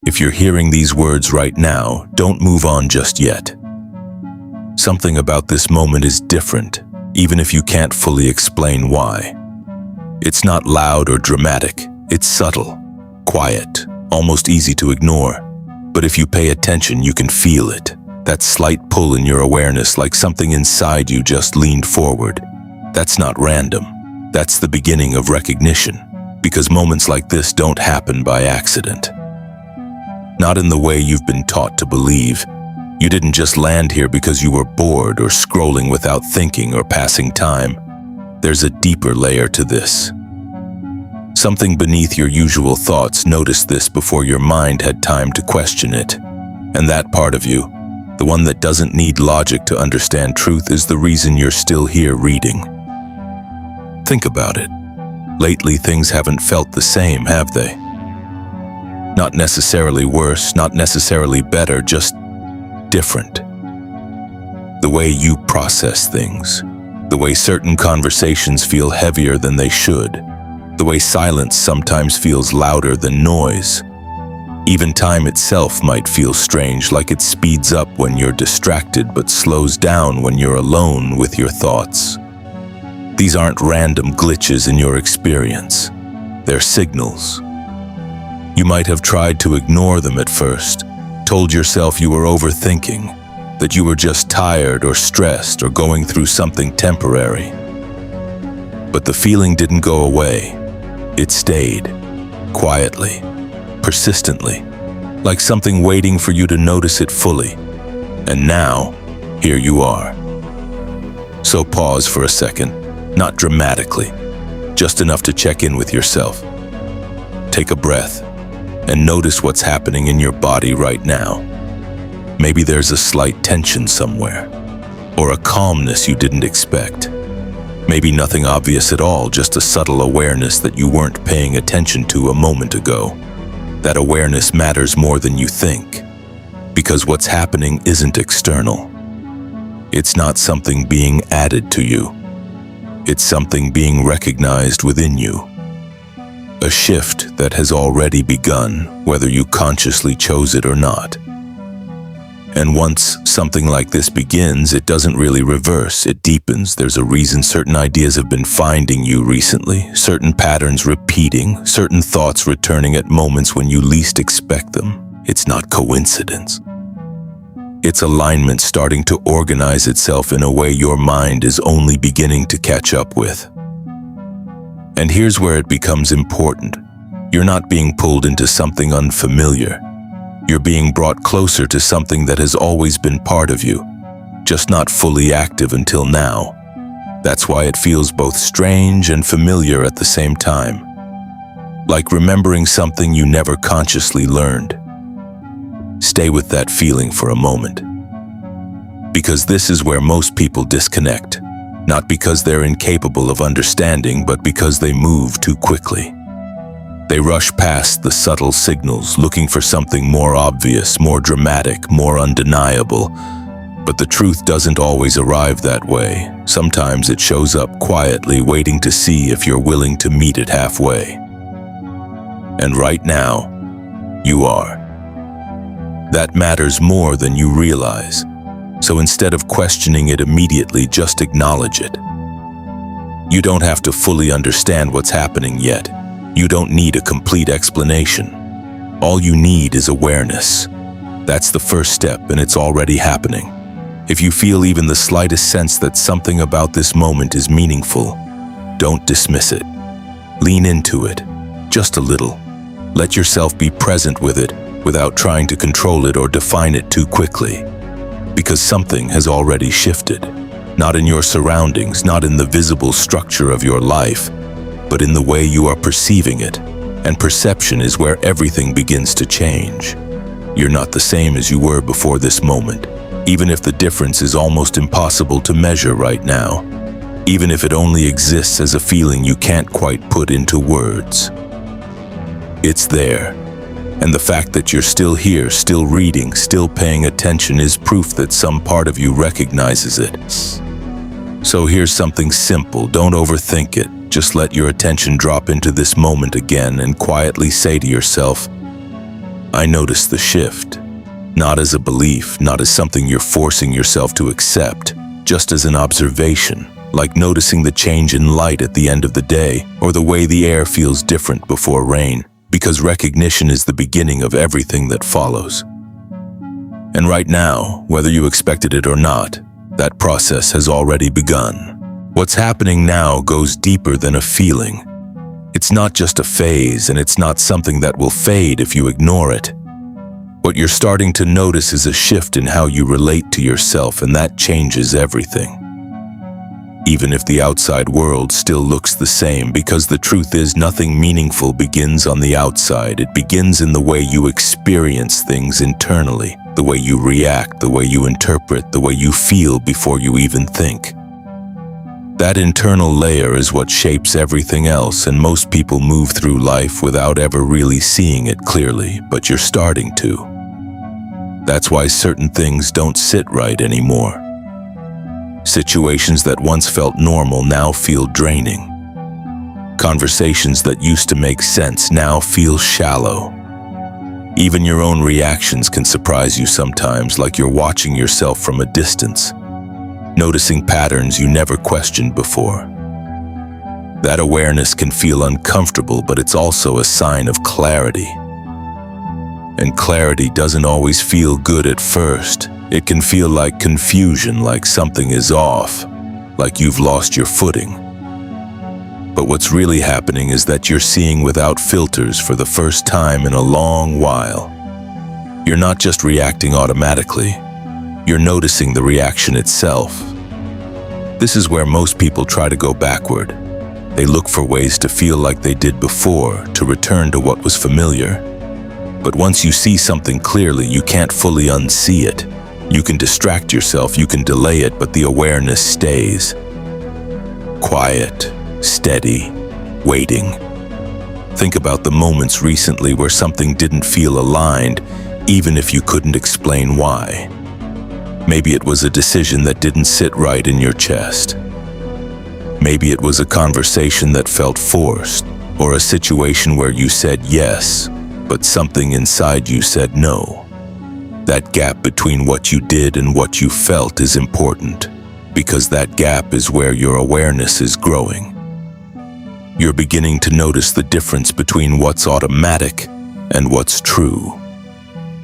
If you're hearing these words right now, don't move on just yet. Something about this moment is different, even if you can't fully explain why. It's not loud or dramatic, it's subtle, quiet, almost easy to ignore. But if you pay attention, you can feel it. That slight pull in your awareness, like something inside you just leaned forward. That's not random. That's the beginning of recognition, because moments like this don't happen by accident. Not in the way you've been taught to believe. You didn't just land here because you were bored or scrolling without thinking or passing time. There's a deeper layer to this. Something beneath your usual thoughts noticed this before your mind had time to question it. And that part of you, the one that doesn't need logic to understand truth, is the reason you're still here reading. Think about it. Lately, things haven't felt the same, have they? Not necessarily worse, not necessarily better, just different. The way you process things, the way certain conversations feel heavier than they should, the way silence sometimes feels louder than noise. Even time itself might feel strange, like it speeds up when you're distracted but slows down when you're alone with your thoughts. These aren't random glitches in your experience. They're signals. You might have tried to ignore them at first, told yourself you were overthinking, that you were just tired or stressed or going through something temporary. But the feeling didn't go away. It stayed, quietly, persistently, like something waiting for you to notice it fully. And now, here you are. So pause for a second, not dramatically, just enough to check in with yourself. Take a breath and notice what's happening in your body right now. Maybe there's a slight tension somewhere, or a calmness you didn't expect. Maybe nothing obvious at all, just a subtle awareness that you weren't paying attention to a moment ago. That awareness matters more than you think, because what's happening isn't external. It's not something being added to you. It's something being recognized within you. A shift that has already begun, whether you consciously chose it or not. And once something like this begins, it doesn't really reverse, it deepens. There's a reason certain ideas have been finding you recently, certain patterns repeating, certain thoughts returning at moments when you least expect them. It's not coincidence. It's alignment starting to organize itself in a way your mind is only beginning to catch up with. And here's where it becomes important. You're not being pulled into something unfamiliar. You're being brought closer to something that has always been part of you, just not fully active until now. That's why it feels both strange and familiar at the same time. Like remembering something you never consciously learned. Stay with that feeling for a moment. Because this is where most people disconnect. Not because they're incapable of understanding, but because they move too quickly. They rush past the subtle signals, looking for something more obvious, more dramatic, more undeniable. But the truth doesn't always arrive that way. Sometimes it shows up quietly, waiting to see if you're willing to meet it halfway. And right now, you are. That matters more than you realize. So instead of questioning it immediately, just acknowledge it. You don't have to fully understand what's happening yet. You don't need a complete explanation. All you need is awareness. That's the first step, and it's already happening. If you feel even the slightest sense that something about this moment is meaningful, don't dismiss it. Lean into it, just a little. Let yourself be present with it without trying to control it or define it too quickly. Because something has already shifted, not in your surroundings, not in the visible structure of your life, but in the way you are perceiving it. And perception is where everything begins to change. You're not the same as you were before this moment, even if the difference is almost impossible to measure right now, even if it only exists as a feeling you can't quite put into words. It's there. And the fact that you're still here, still reading, still paying attention is proof that some part of you recognizes it. So here's something simple, don't overthink it. Just let your attention drop into this moment again and quietly say to yourself, I notice the shift, not as a belief, not as something you're forcing yourself to accept, just as an observation, like noticing the change in light at the end of the day or the way the air feels different before rain, because recognition is the beginning of everything that follows. And right now, whether you expected it or not, that process has already begun. What's happening now goes deeper than a feeling. It's not just a phase, and it's not something that will fade if you ignore it. What you're starting to notice is a shift in how you relate to yourself, and that changes everything. Even if the outside world still looks the same, because the truth is nothing meaningful begins on the outside. It begins in the way you experience things internally, the way you react, the way you interpret, the way you feel before you even think. That internal layer is what shapes everything else, and most people move through life without ever really seeing it clearly, but you're starting to. That's why certain things don't sit right anymore. Situations that once felt normal now feel draining. Conversations that used to make sense now feel shallow. Even your own reactions can surprise you sometimes, like you're watching yourself from a distance, noticing patterns you never questioned before. That awareness can feel uncomfortable, but it's also a sign of clarity. And clarity doesn't always feel good at first. It can feel like confusion, like something is off, like you've lost your footing. But what's really happening is that you're seeing without filters for the first time in a long while. You're not just reacting automatically, you're noticing the reaction itself. This is where most people try to go backward. They look for ways to feel like they did before, to return to what was familiar. But once you see something clearly, you can't fully unsee it. You can distract yourself, you can delay it, but the awareness stays. Quiet, steady, waiting. Think about the moments recently where something didn't feel aligned, even if you couldn't explain why. Maybe it was a decision that didn't sit right in your chest. Maybe it was a conversation that felt forced, or a situation where you said yes, but something inside you said no. That gap between what you did and what you felt is important, because that gap is where your awareness is growing. You're beginning to notice the difference between what's automatic and what's true.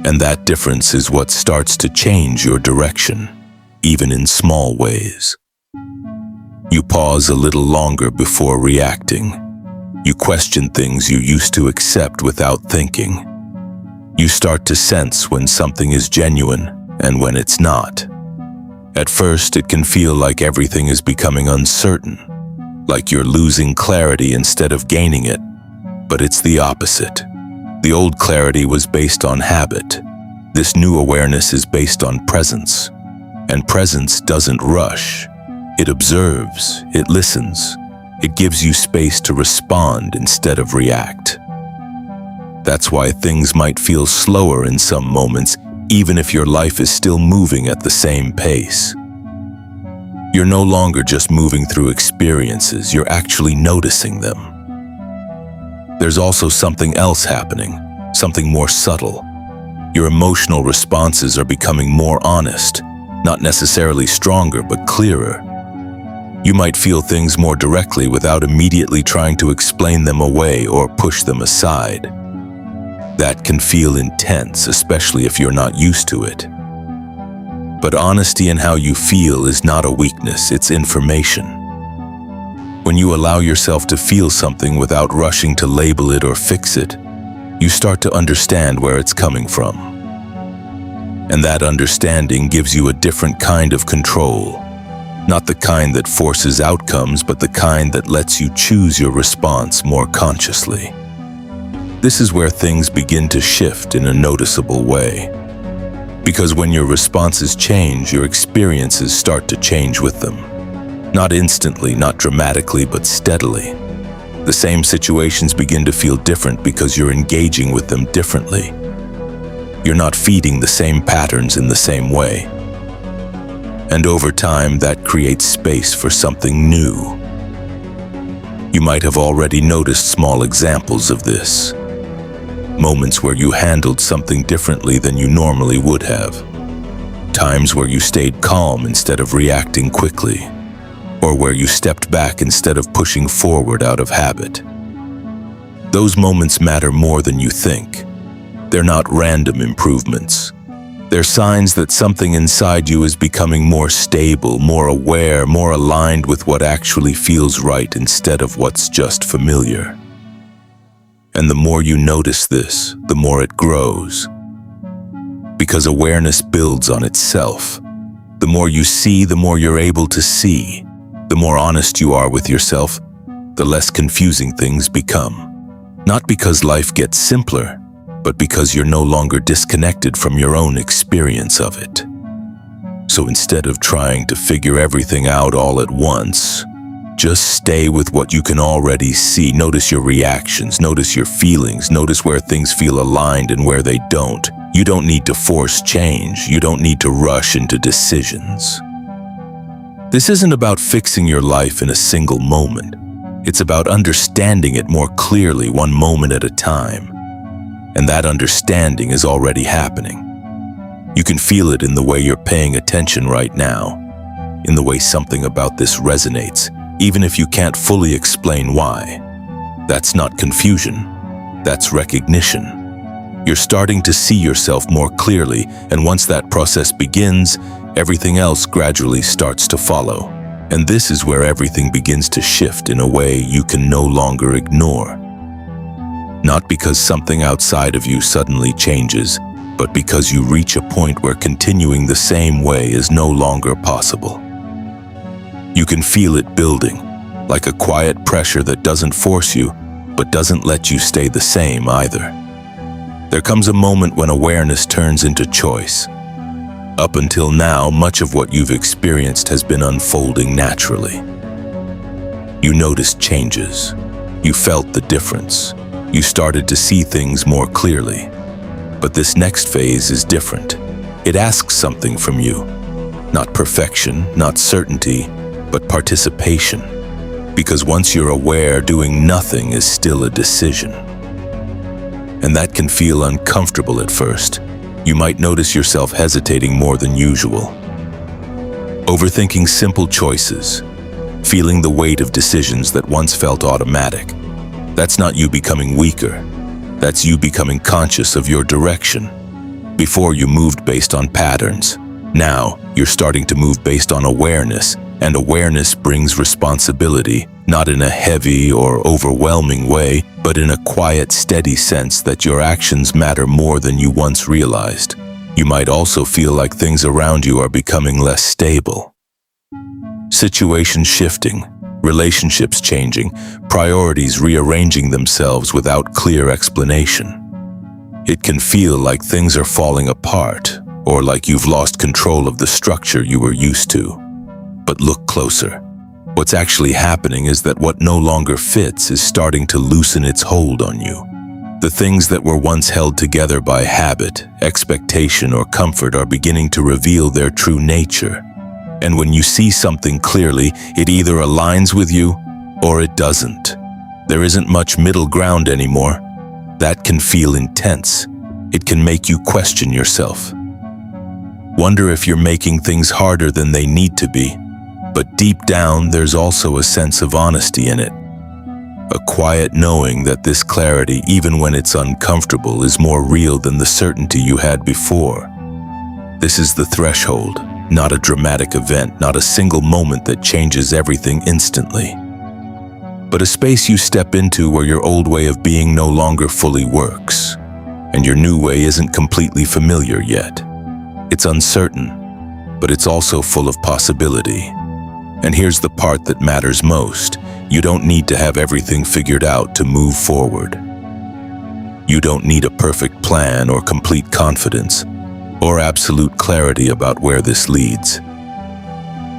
And that difference is what starts to change your direction, even in small ways. You pause a little longer before reacting. You question things you used to accept without thinking. You start to sense when something is genuine and when it's not. At first, it can feel like everything is becoming uncertain, like you're losing clarity instead of gaining it. But it's the opposite. The old clarity was based on habit. This new awareness is based on presence. And presence doesn't rush. It observes, it listens. It gives you space to respond instead of react. That's why things might feel slower in some moments, even if your life is still moving at the same pace. You're no longer just moving through experiences, you're actually noticing them. There's also something else happening, something more subtle. Your emotional responses are becoming more honest, not necessarily stronger, but clearer. You might feel things more directly without immediately trying to explain them away or push them aside. That can feel intense, especially if you're not used to it. But honesty in how you feel is not a weakness, it's information. When you allow yourself to feel something without rushing to label it or fix it, you start to understand where it's coming from. And that understanding gives you a different kind of control. Not the kind that forces outcomes, but the kind that lets you choose your response more consciously. This is where things begin to shift in a noticeable way. Because when your responses change, your experiences start to change with them. Not instantly, not dramatically, but steadily. The same situations begin to feel different because you're engaging with them differently. You're not feeding the same patterns in the same way. And over time, that creates space for something new. You might have already noticed small examples of this. Moments where you handled something differently than you normally would have. Times where you stayed calm instead of reacting quickly, or where you stepped back instead of pushing forward out of habit. Those moments matter more than you think. They're not random improvements. They're signs that something inside you is becoming more stable, more aware, more aligned with what actually feels right instead of what's just familiar. And the more you notice this, the more it grows. Because awareness builds on itself. The more you see, the more you're able to see. The more honest you are with yourself, the less confusing things become. Not because life gets simpler, but because you're no longer disconnected from your own experience of it. So instead of trying to figure everything out all at once, just stay with what you can already see. Notice your reactions, notice your feelings, notice where things feel aligned and where they don't. You don't need to force change. You don't need to rush into decisions. This isn't about fixing your life in a single moment. It's about understanding it more clearly, one moment at a time. And that understanding is already happening. You can feel it in the way you're paying attention right now, in the way something about this resonates, even if you can't fully explain why. That's not confusion. That's recognition. You're starting to see yourself more clearly, and once that process begins, everything else gradually starts to follow. And this is where everything begins to shift in a way you can no longer ignore. Not because something outside of you suddenly changes, but because you reach a point where continuing the same way is no longer possible. You can feel it building, like a quiet pressure that doesn't force you, but doesn't let you stay the same either. There comes a moment when awareness turns into choice. Up until now, much of what you've experienced has been unfolding naturally. You noticed changes. You felt the difference. You started to see things more clearly. But this next phase is different. It asks something from you. Not perfection, not certainty, but participation. Because once you're aware, doing nothing is still a decision. And that can feel uncomfortable at first. You might notice yourself hesitating more than usual. Overthinking simple choices. Feeling the weight of decisions that once felt automatic. That's not you becoming weaker. That's you becoming conscious of your direction. Before you moved based on patterns. Now, you're starting to move based on awareness, and awareness brings responsibility, not in a heavy or overwhelming way, but in a quiet, steady sense that your actions matter more than you once realized. You might also feel like things around you are becoming less stable. Situations shifting, relationships changing, priorities rearranging themselves without clear explanation. It can feel like things are falling apart, or like you've lost control of the structure you were used to. But look closer. What's actually happening is that what no longer fits is starting to loosen its hold on you. The things that were once held together by habit, expectation, or comfort are beginning to reveal their true nature. And when you see something clearly, it either aligns with you or it doesn't. There isn't much middle ground anymore. That can feel intense. It can make you question yourself. Wonder if you're making things harder than they need to be. But deep down, there's also a sense of honesty in it. A quiet knowing that this clarity, even when it's uncomfortable, is more real than the certainty you had before. This is the threshold, not a dramatic event, not a single moment that changes everything instantly. But a space you step into where your old way of being no longer fully works, and your new way isn't completely familiar yet. It's uncertain, but it's also full of possibility. And here's the part that matters most. You don't need to have everything figured out to move forward. You don't need a perfect plan or complete confidence or absolute clarity about where this leads.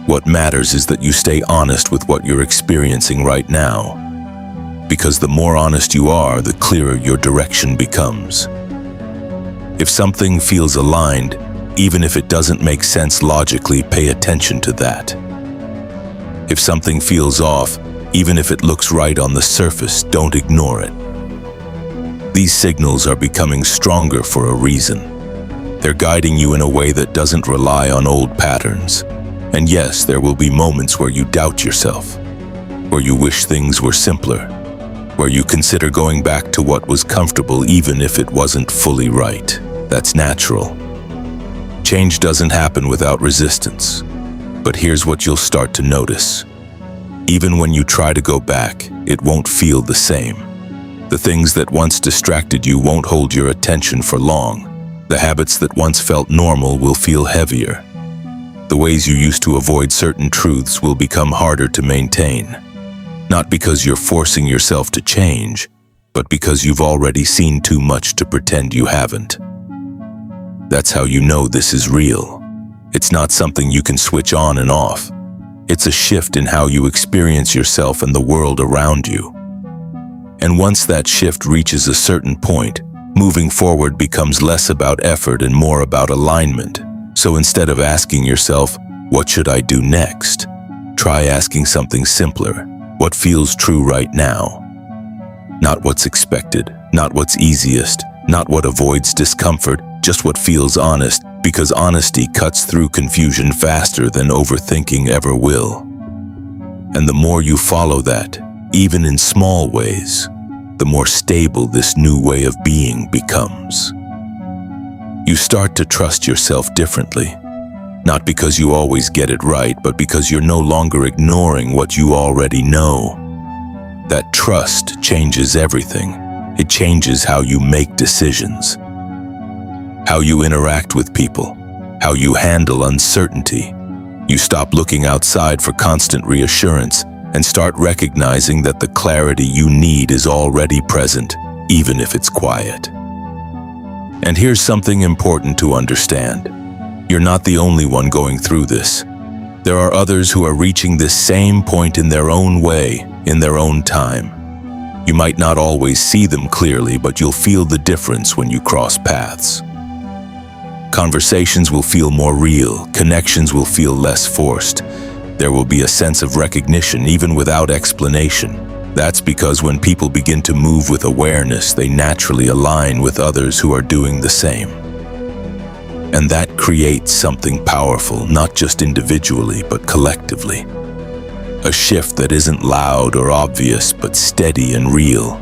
What matters is that you stay honest with what you're experiencing right now. Because the more honest you are, the clearer your direction becomes. If something feels aligned, even if it doesn't make sense logically, pay attention to that. If something feels off, even if it looks right on the surface, don't ignore it. These signals are becoming stronger for a reason. They're guiding you in a way that doesn't rely on old patterns. And yes, there will be moments where you doubt yourself, where you wish things were simpler, where you consider going back to what was comfortable even if it wasn't fully right. That's natural. Change doesn't happen without resistance. But here's what you'll start to notice. Even when you try to go back, it won't feel the same. The things that once distracted you won't hold your attention for long. The habits that once felt normal will feel heavier. The ways you used to avoid certain truths will become harder to maintain. Not because you're forcing yourself to change, but because you've already seen too much to pretend you haven't. That's how you know this is real. It's not something you can switch on and off. It's a shift in how you experience yourself and the world around you. And once that shift reaches a certain point, moving forward becomes less about effort and more about alignment. So instead of asking yourself, what should I do next? Try asking something simpler. What feels true right now? Not what's expected, not what's easiest, not what avoids discomfort, just what feels honest, because honesty cuts through confusion faster than overthinking ever will. And the more you follow that, even in small ways, the more stable this new way of being becomes. You start to trust yourself differently, not because you always get it right, but because you're no longer ignoring what you already know. That trust changes everything. It changes how you make decisions, how you interact with people, how you handle uncertainty. You stop looking outside for constant reassurance and start recognizing that the clarity you need is already present, even if it's quiet. And here's something important to understand. You're not the only one going through this. There are others who are reaching this same point in their own way, in their own time. You might not always see them clearly, but you'll feel the difference when you cross paths. Conversations will feel more real, connections will feel less forced. There will be a sense of recognition even without explanation. That's because when people begin to move with awareness, they naturally align with others who are doing the same. And that creates something powerful, not just individually, but collectively. A shift that isn't loud or obvious, but steady and real,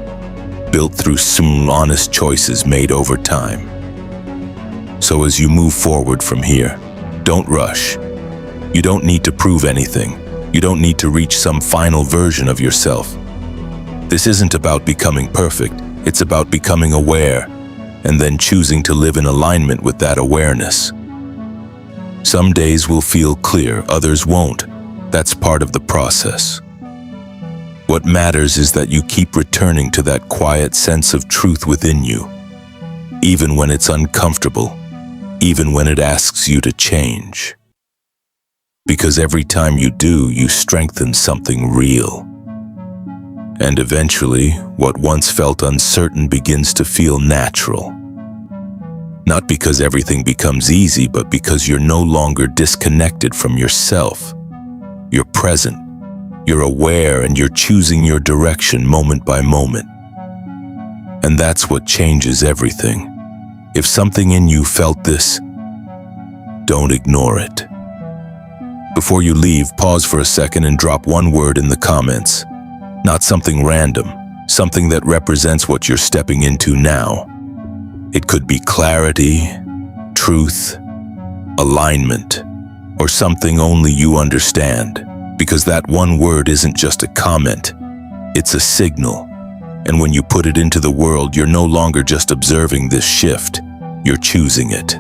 built through some honest choices made over time. So as you move forward from here, don't rush. You don't need to prove anything. You don't need to reach some final version of yourself. This isn't about becoming perfect. It's about becoming aware, and then choosing to live in alignment with that awareness. Some days will feel clear, others won't. That's part of the process. What matters is that you keep returning to that quiet sense of truth within you, even when it's uncomfortable, even when it asks you to change. Because every time you do, you strengthen something real. And eventually, what once felt uncertain begins to feel natural. Not because everything becomes easy, but because you're no longer disconnected from yourself. You're present, you're aware, and you're choosing your direction moment by moment. And that's what changes everything. If something in you felt this, don't ignore it. Before you leave, pause for a second and drop one word in the comments. Not something random, something that represents what you're stepping into now. It could be clarity, truth, alignment, or something only you understand, because that one word isn't just a comment, it's a signal. And when you put it into the world, you're no longer just observing this shift, you're choosing it.